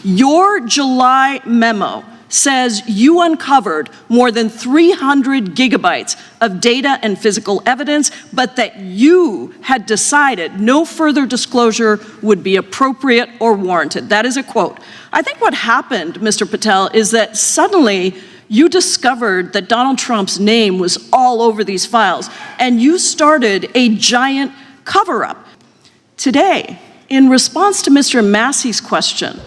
Your July memo says you uncovered more than 300 gigabytes of data and physical evidence, but that you had decided no further disclosure would be appropriate or warranted. That is a quote. I think what happened, Mr. Patel, is that suddenly you discovered that Donald Trump's name was all over these files, and you started a giant cover-up. Today, in response to Mr. Massey's question,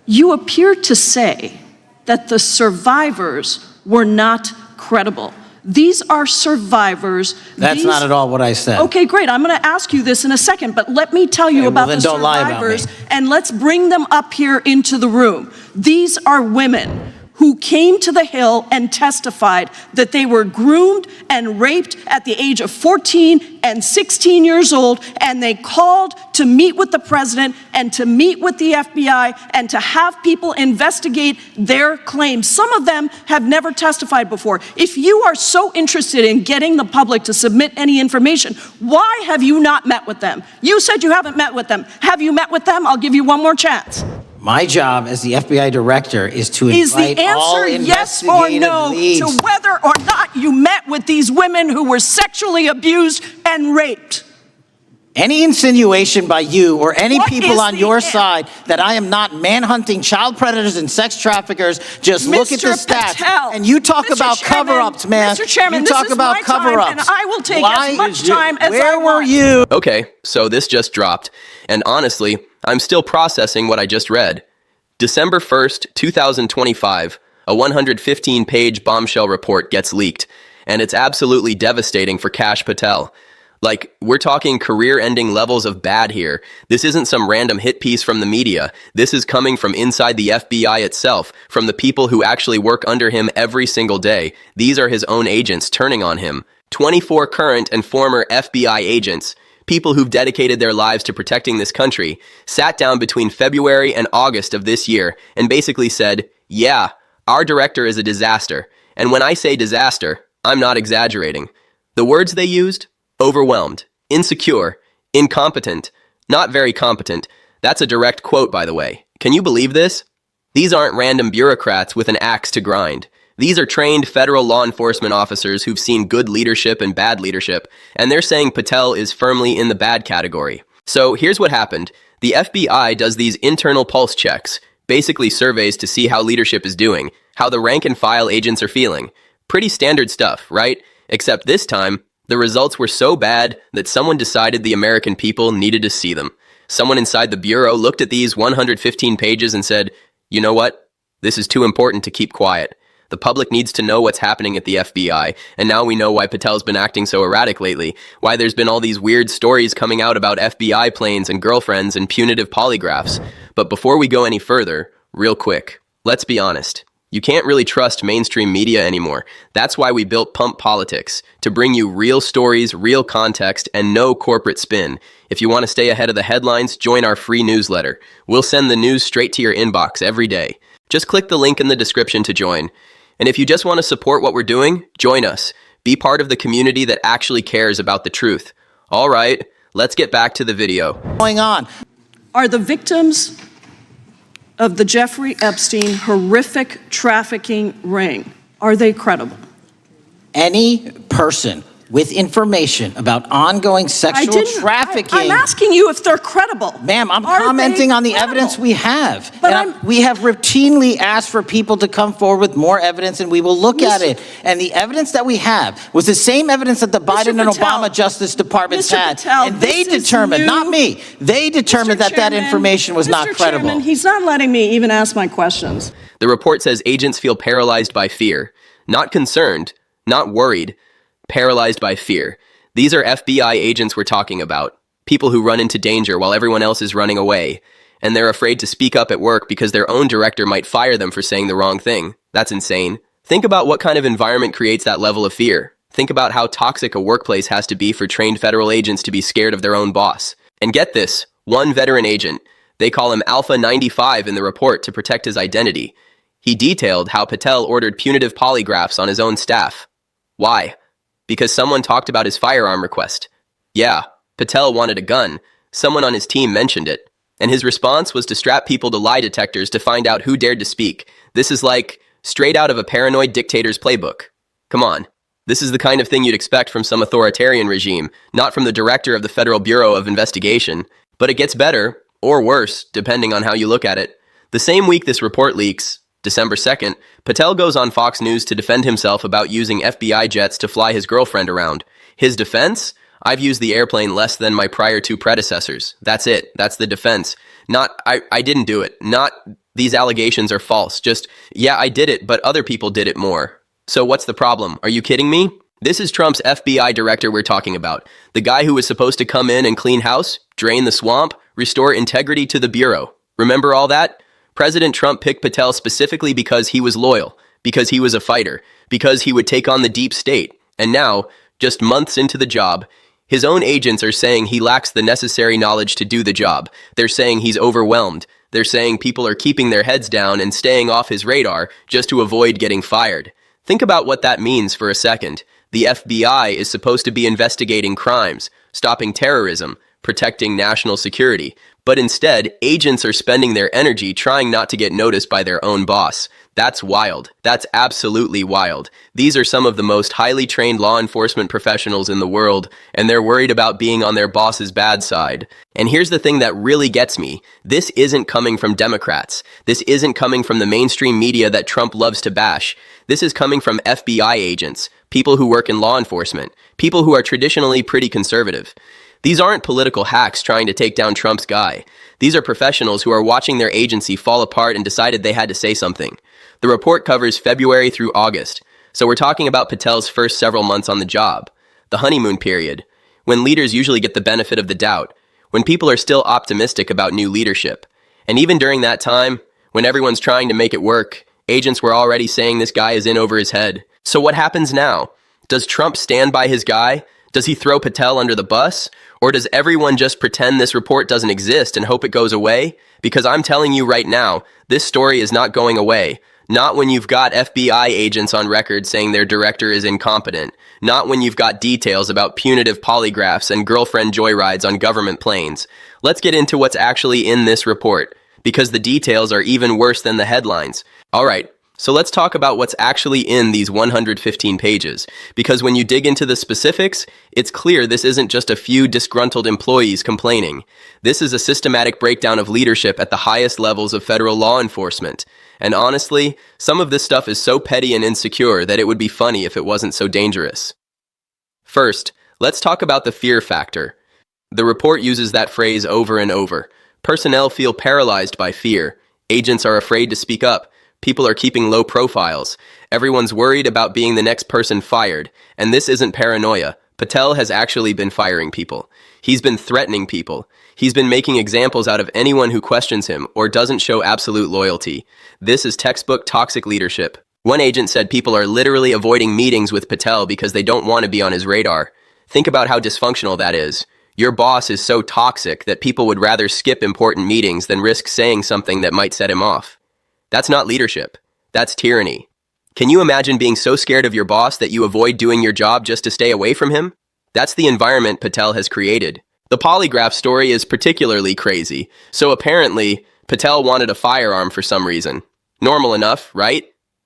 you appear to say that the survivors were not credible. These are survivors. That's not at all what I said. Okay, great. I'm going to ask you this in a second, but let me tell you about the survivors, and let's bring them up here into the room. These are women who came to the Hill and testified that they were groomed and raped at the age of 14 and 16 years old, and they called to meet with the president and to meet with the FBI and to have people investigate their claims. Some of them have never testified before. If you are so interested in getting the public to submit any information, why have you not met with them? You said you haven't met with them. Have you met with them? I'll give you one more chance. My job as the FBI director is to invite all investigative yes or no leads to whether or not you met with these women who were sexually abused and raped? Any insinuation by you or any people on your side that I am not manhunting child predators and sex traffickers, just look at the stats. And you talk about cover-ups, man. Mr. Chairman, you talk about cover-ups. And I will take as much time as I want. Where were you? Okay, so this just dropped. And honestly, I'm still processing what I just read. December 1st, 2025, a 115-page bombshell report gets leaked, and it's absolutely devastating for Kash Patel. Like, we're talking career-ending levels of bad here. This isn't some random hit piece from the media. This is coming from inside the FBI itself, from the people who actually work under him every single day. These are his own agents turning on him. 24 current and former FBI agents, people who've dedicated their lives to protecting this country, sat down between February and August of this year and basically said, yeah, our director is a disaster. And when I say disaster, I'm not exaggerating. The words they used? Overwhelmed, insecure, incompetent, not very competent. That's a direct quote, by the way. Can you believe this? These aren't random bureaucrats with an axe to grind. These are trained federal law enforcement officers who've seen good leadership and bad leadership, and they're saying Patel is firmly in the bad category. So here's what happened. The FBI does these internal pulse checks, basically surveys to see how leadership is doing, how the rank and file agents are feeling. Pretty standard stuff, right? Except this time, the results were so bad that someone decided the American people needed to see them. Someone inside the Bureau looked at these 115 pages and said, you know what? This is too important to keep quiet. The public needs to know what's happening at the FBI, and now we know why Patel's been acting so erratic lately, why there's been all these weird stories coming out about FBI planes and girlfriends and punitive polygraphs. But before we go any further, real quick, let's be honest. You can't really trust mainstream media anymore. That's why we built Pump Politics, to bring you real stories, real context, and no corporate spin. If you want to stay ahead of the headlines, join our free newsletter. We'll send the news straight to your inbox every day. Just click the link in the description to join. And if you just want to support what we're doing, join us. Be part of the community that actually cares about the truth. All right, let's get back to the video. Going on. Are the victims of the Jeffrey Epstein horrific trafficking ring, are they credible? Any person with information about ongoing sexual trafficking. I'm asking you if they're credible. Ma'am, I'm commenting on the evidence we have. We have routinely asked for people to come forward with more evidence, and we will look at it. And the evidence that we have was the same evidence that the Biden and Obama Justice Departments had. And they determined, not me, they determined that that information was not credible. Chairman, he's not letting me even ask my questions. The report says agents feel paralyzed by fear. Not concerned, not worried. Paralyzed by fear. These are FBI agents we're talking about. People who run into danger while everyone else is running away. And they're afraid to speak up at work because their own director might fire them for saying the wrong thing. That's insane. Think about what kind of environment creates that level of fear. Think about how toxic a workplace has to be for trained federal agents to be scared of their own boss. And get this, one veteran agent, they call him Alpha 95 in the report to protect his identity. He detailed how Patel ordered punitive polygraphs on his own staff. Why? Because someone talked about his firearm request. Yeah, Patel wanted a gun. Someone on his team mentioned it. And his response was to strap people to lie detectors to find out who dared to speak. This is like straight out of a paranoid dictator's playbook. Come on. This is the kind of thing you'd expect from some authoritarian regime, not from the director of the Federal Bureau of Investigation. But it gets better, or worse, depending on how you look at it. The same week this report leaks, December 2nd, Patel goes on Fox News to defend himself about using FBI jets to fly his girlfriend around. His defense? I've used the airplane less than my prior two predecessors. That's it. That's the defense. Not, I didn't do it. Not, these allegations are false. Just, yeah, I did it, but other people did it more. So what's the problem? Are you kidding me? This is Trump's FBI director we're talking about. The guy who was supposed to come in and clean house, drain the swamp, restore integrity to the Bureau. Remember all that? President Trump picked Patel specifically because he was loyal, because he was a fighter, because he would take on the deep state. And now, just months into the job, his own agents are saying he lacks the necessary knowledge to do the job. They're saying he's overwhelmed. They're saying people are keeping their heads down and staying off his radar just to avoid getting fired. Think about what that means for a second. The FBI is supposed to be investigating crimes, stopping terrorism, protecting national security. But instead, agents are spending their energy trying not to get noticed by their own boss. That's wild. That's absolutely wild. These are some of the most highly trained law enforcement professionals in the world, and they're worried about being on their boss's bad side. And here's the thing that really gets me. This isn't coming from Democrats. This isn't coming from the mainstream media that Trump loves to bash. This is coming from FBI agents, people who work in law enforcement, people who are traditionally pretty conservative. These aren't political hacks trying to take down Trump's guy. These are professionals who are watching their agency fall apart and decided they had to say something. The report covers February through August, so we're talking about Patel's first several months on the job, the honeymoon period, when leaders usually get the benefit of the doubt, when people are still optimistic about new leadership. And even during that time, when everyone's trying to make it work, agents were already saying this guy is in over his head. So what happens now? Does Trump stand by his guy? Does he throw Patel under the bus? Or does everyone just pretend this report doesn't exist and hope it goes away? Because I'm telling you right now, this story is not going away. Not when you've got FBI agents on record saying their director is incompetent. Not when you've got details about punitive polygraphs and girlfriend joyrides on government planes. Let's get into what's actually in this report, because the details are even worse than the headlines. All right. So let's talk about what's actually in these 115 pages, because when you dig into the specifics, it's clear this isn't just a few disgruntled employees complaining. This is a systematic breakdown of leadership at the highest levels of federal law enforcement. And honestly, some of this stuff is so petty and insecure that it would be funny if it wasn't so dangerous. First, let's talk about the fear factor. The report uses that phrase over and over. Personnel feel paralyzed by fear. Agents are afraid to speak up. People are keeping low profiles. Everyone's worried about being the next person fired. And this isn't paranoia. Patel has actually been firing people. He's been threatening people. He's been making examples out of anyone who questions him or doesn't show absolute loyalty. This is textbook toxic leadership. One agent said people are literally avoiding meetings with Patel because they don't want to be on his radar. Think about how dysfunctional that is. Your boss is so toxic that people would rather skip important meetings than risk saying something that might set him off. That's not leadership. That's tyranny. Can you imagine being so scared of your boss that you avoid doing your job just to stay away from him? That's the environment Patel has created. The polygraph story is particularly crazy. So apparently, Patel wanted a firearm for some reason. Normal enough, right?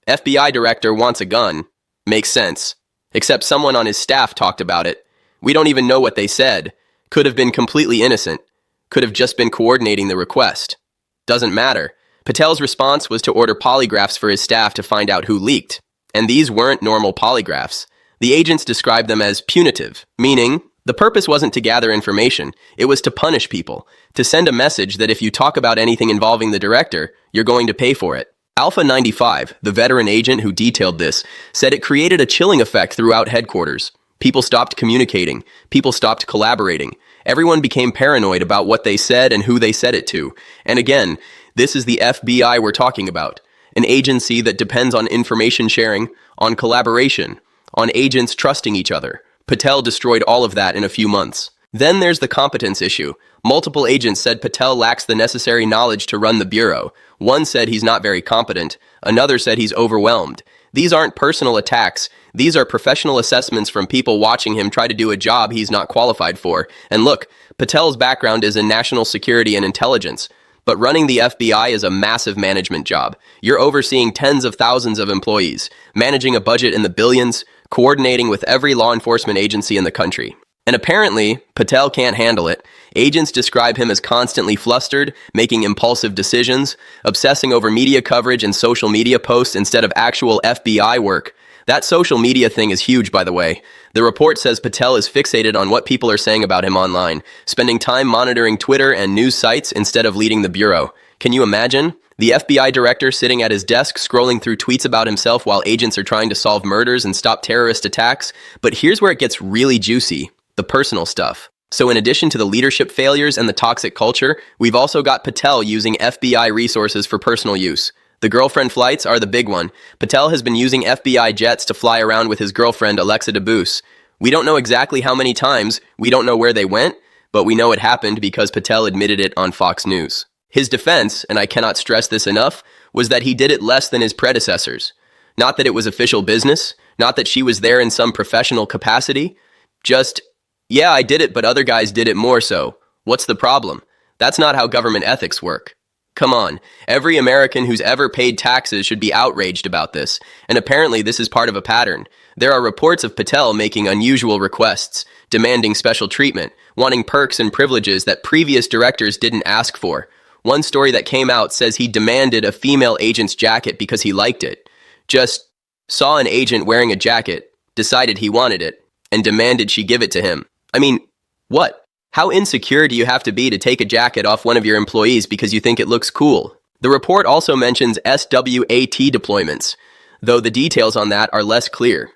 FBI director wants a gun. Makes sense. Except someone on his staff talked about it. We don't even know what they said. Could have been completely innocent. Could have just been coordinating the request. Doesn't matter. Patel's response was to order polygraphs for his staff to find out who leaked. And these weren't normal polygraphs. The agents described them as punitive, meaning the purpose wasn't to gather information, it was to punish people, to send a message that if you talk about anything involving the director, you're going to pay for it. Alpha 95, the veteran agent who detailed this, said it created a chilling effect throughout headquarters. People stopped communicating. People stopped collaborating. Everyone became paranoid about what they said and who they said it to. And again, this is the FBI we're talking about, an agency that depends on information sharing, on collaboration, on agents trusting each other. Patel destroyed all of that in a few months. Then there's the competence issue. Multiple agents said Patel lacks the necessary knowledge to run the bureau. One said he's not very competent. Another said he's overwhelmed. These aren't personal attacks. These are professional assessments from people watching him try to do a job he's not qualified for. And look, Patel's background is in national security and intelligence, but running the FBI is a massive management job. You're overseeing tens of thousands of employees, managing a budget in the billions, coordinating with every law enforcement agency in the country. And apparently, Patel can't handle it. Agents describe him as constantly flustered, making impulsive decisions, obsessing over media coverage and social media posts instead of actual FBI work. That social media thing is huge, by the way. The report says Patel is fixated on what people are saying about him online, spending time monitoring Twitter and news sites instead of leading the bureau. Can you imagine? The FBI director sitting at his desk scrolling through tweets about himself while agents are trying to solve murders and stop terrorist attacks. But here's where it gets really juicy. The personal stuff. So in addition to the leadership failures and the toxic culture, we've also got Patel using FBI resources for personal use. The girlfriend flights are the big one. Patel has been using FBI jets to fly around with his girlfriend, Alexa DeBoos. We don't know exactly how many times, we don't know where they went, but we know it happened because Patel admitted it on Fox News. His defense, and I cannot stress this enough, was that he did it less than his predecessors. Not that it was official business, not that she was there in some professional capacity, just, yeah, I did it, but other guys did it more so. What's the problem? That's not how government ethics work. Come on, every American who's ever paid taxes should be outraged about this, and apparently this is part of a pattern. There are reports of Patel making unusual requests, demanding special treatment, wanting perks and privileges that previous directors didn't ask for. One story that came out says he demanded a female agent's jacket because he liked it. Just saw an agent wearing a jacket, decided he wanted it, and demanded she give it to him. I mean, what? How insecure do you have to be to take a jacket off one of your employees because you think it looks cool? The report also mentions SWAT deployments, though the details on that are less clear.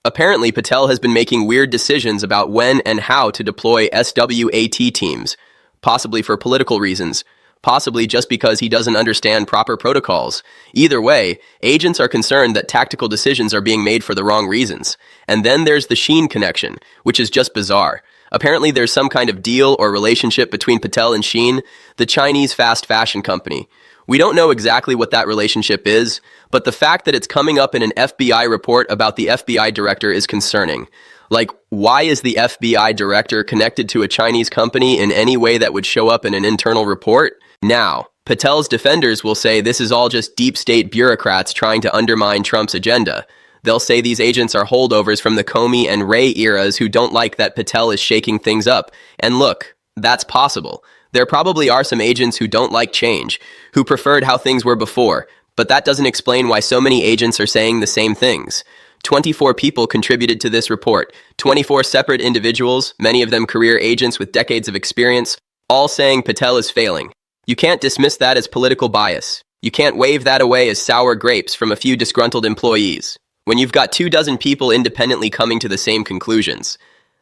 Apparently, Patel has been making weird decisions about when and how to deploy SWAT teams, possibly for political reasons, possibly just because he doesn't understand proper protocols. Either way, agents are concerned that tactical decisions are being made for the wrong reasons. And then there's the Shein connection, which is just bizarre. Apparently there's some kind of deal or relationship between Patel and Shein, the Chinese fast fashion company. We don't know exactly what that relationship is, but the fact that it's coming up in an FBI report about the FBI director is concerning. Like, why is the FBI director connected to a Chinese company in any way that would show up in an internal report? Now, Patel's defenders will say this is all just deep state bureaucrats trying to undermine Trump's agenda. They'll say these agents are holdovers from the Comey and Wray eras who don't like that Patel is shaking things up. And look, that's possible. There probably are some agents who don't like change, who preferred how things were before, but that doesn't explain why so many agents are saying the same things. 24 people contributed to this report, 24 separate individuals, many of them career agents with decades of experience, all saying Patel is failing. You can't dismiss that as political bias. You can't wave that away as sour grapes from a few disgruntled employees. When you've got 24 people independently coming to the same conclusions,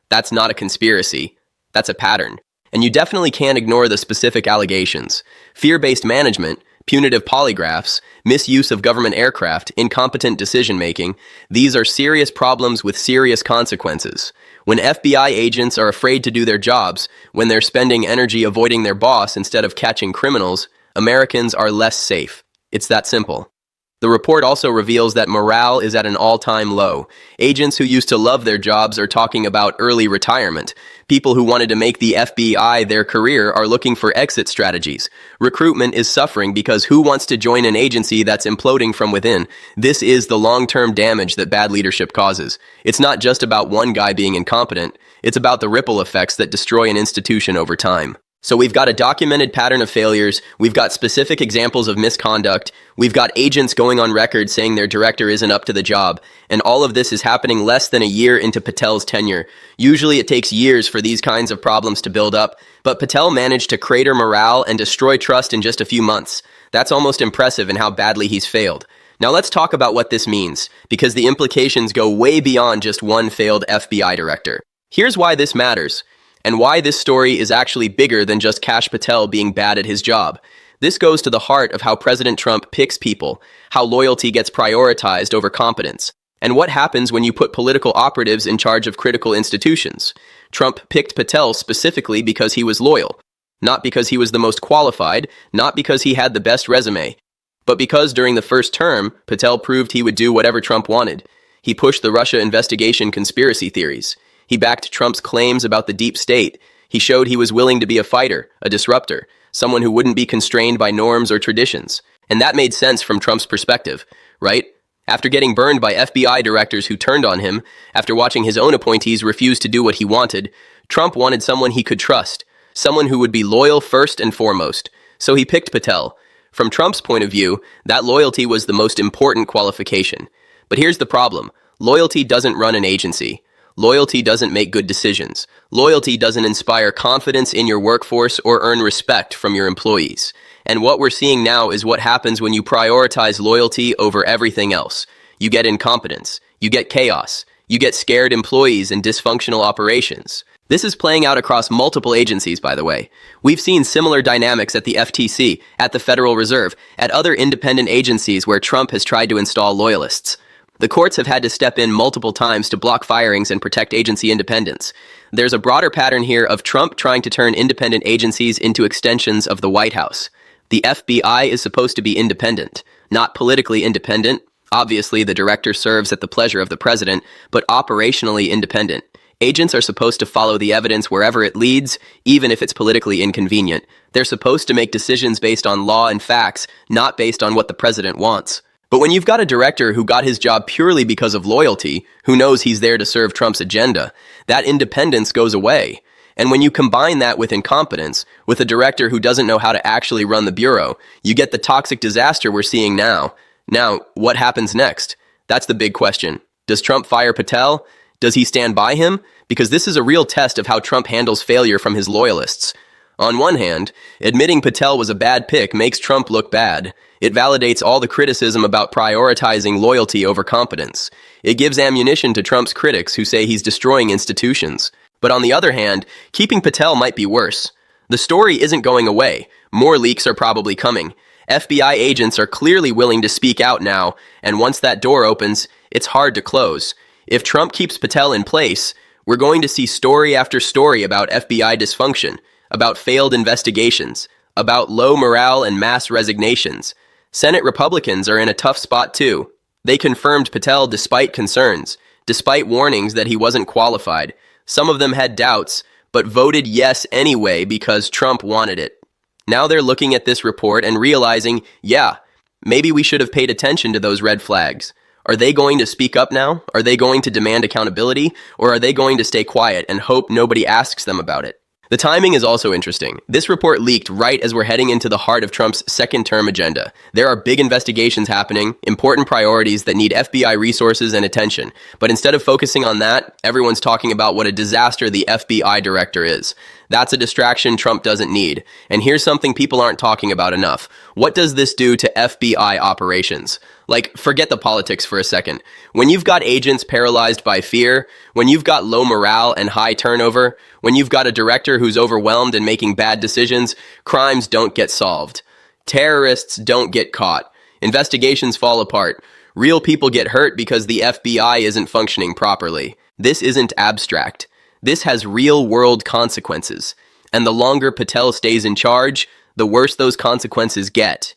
that's not a conspiracy, that's a pattern. And you definitely can't ignore the specific allegations. Fear-based management, punitive polygraphs, misuse of government aircraft, incompetent decision-making, these are serious problems with serious consequences. When FBI agents are afraid to do their jobs, when they're spending energy avoiding their boss instead of catching criminals, Americans are less safe. It's that simple. The report also reveals that morale is at an all-time low. Agents who used to love their jobs are talking about early retirement. People who wanted to make the FBI their career are looking for exit strategies. Recruitment is suffering because who wants to join an agency that's imploding from within? This is the long-term damage that bad leadership causes. It's not just about one guy being incompetent. It's about the ripple effects that destroy an institution over time. So we've got a documented pattern of failures, we've got specific examples of misconduct, we've got agents going on record saying their director isn't up to the job, and all of this is happening less than a year into Patel's tenure. Usually it takes years for these kinds of problems to build up, but Patel managed to crater morale and destroy trust in just a few months. That's almost impressive in how badly he's failed. Now let's talk about what this means, because the implications go way beyond just one failed FBI director. Here's why this matters, and why this story is actually bigger than just Kash Patel being bad at his job. This goes to the heart of how President Trump picks people, how loyalty gets prioritized over competence, and what happens when you put political operatives in charge of critical institutions. Trump picked Patel specifically because he was loyal, not because he was the most qualified, not because he had the best resume, but because during the first term, Patel proved he would do whatever Trump wanted. He pushed the Russia investigation conspiracy theories. He backed Trump's claims about the deep state. He showed he was willing to be a fighter, a disruptor, someone who wouldn't be constrained by norms or traditions. And that made sense from Trump's perspective, right? After getting burned by FBI directors who turned on him, after watching his own appointees refuse to do what he wanted, Trump wanted someone he could trust, someone who would be loyal first and foremost. So he picked Patel. From Trump's point of view, that loyalty was the most important qualification. But here's the problem. Loyalty doesn't run an agency. Loyalty doesn't make good decisions. Loyalty doesn't inspire confidence in your workforce or earn respect from your employees. And what we're seeing now is what happens when you prioritize loyalty over everything else. You get incompetence. You get chaos. You get scared employees and dysfunctional operations. This is playing out across multiple agencies, by the way. We've seen similar dynamics at the FTC, at the Federal Reserve, at other independent agencies where Trump has tried to install loyalists. The courts have had to step in multiple times to block firings and protect agency independence. There's a broader pattern here of Trump trying to turn independent agencies into extensions of the White House. The FBI is supposed to be independent, not politically independent. Obviously, the director serves at the pleasure of the president, but operationally independent. Agents are supposed to follow the evidence wherever it leads, even if it's politically inconvenient. They're supposed to make decisions based on law and facts, not based on what the president wants. But when you've got a director who got his job purely because of loyalty, who knows he's there to serve Trump's agenda, that independence goes away. And when you combine that with incompetence, with a director who doesn't know how to actually run the bureau, you get the toxic disaster we're seeing now. Now, what happens next? That's the big question. Does Trump fire Patel? Does he stand by him? Because this is a real test of how Trump handles failure from his loyalists. On one hand, admitting Patel was a bad pick makes Trump look bad. It validates all the criticism about prioritizing loyalty over competence. It gives ammunition to Trump's critics who say he's destroying institutions. But on the other hand, keeping Patel might be worse. The story isn't going away. More leaks are probably coming. FBI agents are clearly willing to speak out now, and once that door opens, it's hard to close. If Trump keeps Patel in place, we're going to see story after story about FBI dysfunction, about failed investigations, about low morale and mass resignations. Senate Republicans are in a tough spot too. They confirmed Patel despite concerns, despite warnings that he wasn't qualified. Some of them had doubts, but voted yes anyway because Trump wanted it. Now they're looking at this report and realizing, yeah, maybe we should have paid attention to those red flags. Are they going to speak up now? Are they going to demand accountability? Or are they going to stay quiet and hope nobody asks them about it? The timing is also interesting. This report leaked right as we're heading into the heart of Trump's second-term agenda. There are big investigations happening, important priorities that need FBI resources and attention. But instead of focusing on that, everyone's talking about what a disaster the FBI director is. That's a distraction Trump doesn't need. And here's something people aren't talking about enough. What does this do to FBI operations? Like, forget the politics for a second. When you've got agents paralyzed by fear, when you've got low morale and high turnover, when you've got a director who's overwhelmed and making bad decisions, crimes don't get solved. Terrorists don't get caught. Investigations fall apart. Real people get hurt because the FBI isn't functioning properly. This isn't abstract. This has real-world consequences. And the longer Patel stays in charge, the worse those consequences get.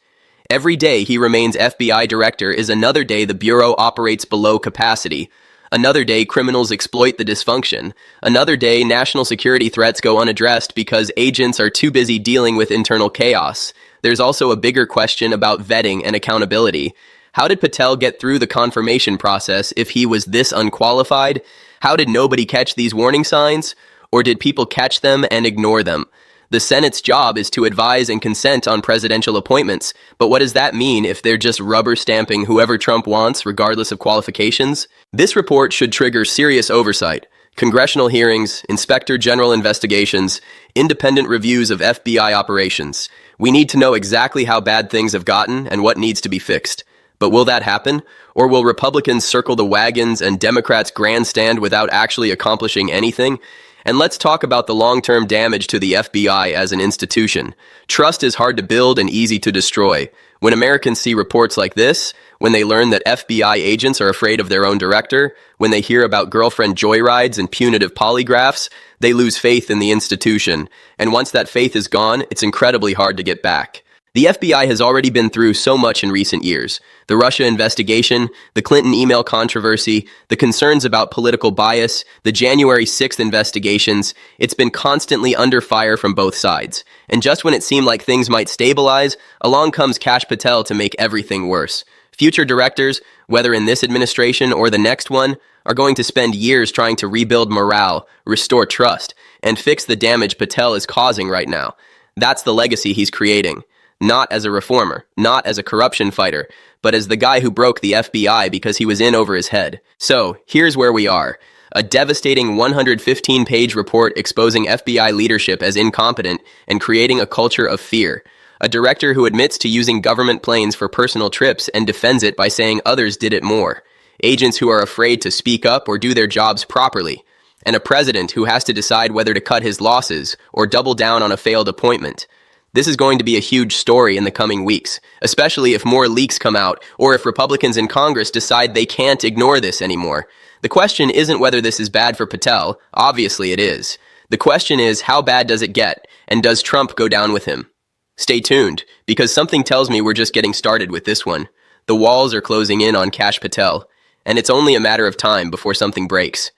Every day he remains FBI director is another day the Bureau operates below capacity. Another day criminals exploit the dysfunction. Another day national security threats go unaddressed because agents are too busy dealing with internal chaos. There's also a bigger question about vetting and accountability. How did Patel get through the confirmation process if he was this unqualified? How did nobody catch these warning signs? Or did people catch them and ignore them? The Senate's job is to advise and consent on presidential appointments, but what does that mean if they're just rubber stamping whoever Trump wants, regardless of qualifications? This report should trigger serious oversight. Congressional hearings, inspector general investigations, independent reviews of FBI operations. We need to know exactly how bad things have gotten and what needs to be fixed. But will that happen? Or will Republicans circle the wagons and Democrats grandstand without actually accomplishing anything? And let's talk about the long-term damage to the FBI as an institution. Trust is hard to build and easy to destroy. When Americans see reports like this, when they learn that FBI agents are afraid of their own director, when they hear about girlfriend joyrides and punitive polygraphs, they lose faith in the institution. And once that faith is gone, it's incredibly hard to get back. The FBI has already been through so much in recent years. The Russia investigation, the Clinton email controversy, the concerns about political bias, the January 6th investigations. It's been constantly under fire from both sides. And just when it seemed like things might stabilize, along comes Kash Patel to make everything worse. Future directors, whether in this administration or the next one, are going to spend years trying to rebuild morale, restore trust, and fix the damage Patel is causing right now. That's the legacy he's creating. Not as a reformer, not as a corruption fighter, but as the guy who broke the FBI because he was in over his head. So, here's where we are. A devastating 115-page report exposing FBI leadership as incompetent and creating a culture of fear. A director who admits to using government planes for personal trips and defends it by saying others did it more. Agents who are afraid to speak up or do their jobs properly. And a president who has to decide whether to cut his losses or double down on a failed appointment. This is going to be a huge story in the coming weeks, especially if more leaks come out or if Republicans in Congress decide they can't ignore this anymore. The question isn't whether this is bad for Patel. Obviously it is. The question is, how bad does it get, and does Trump go down with him? Stay tuned, because something tells me we're just getting started with this one. The walls are closing in on Kash Patel, and it's only a matter of time before something breaks.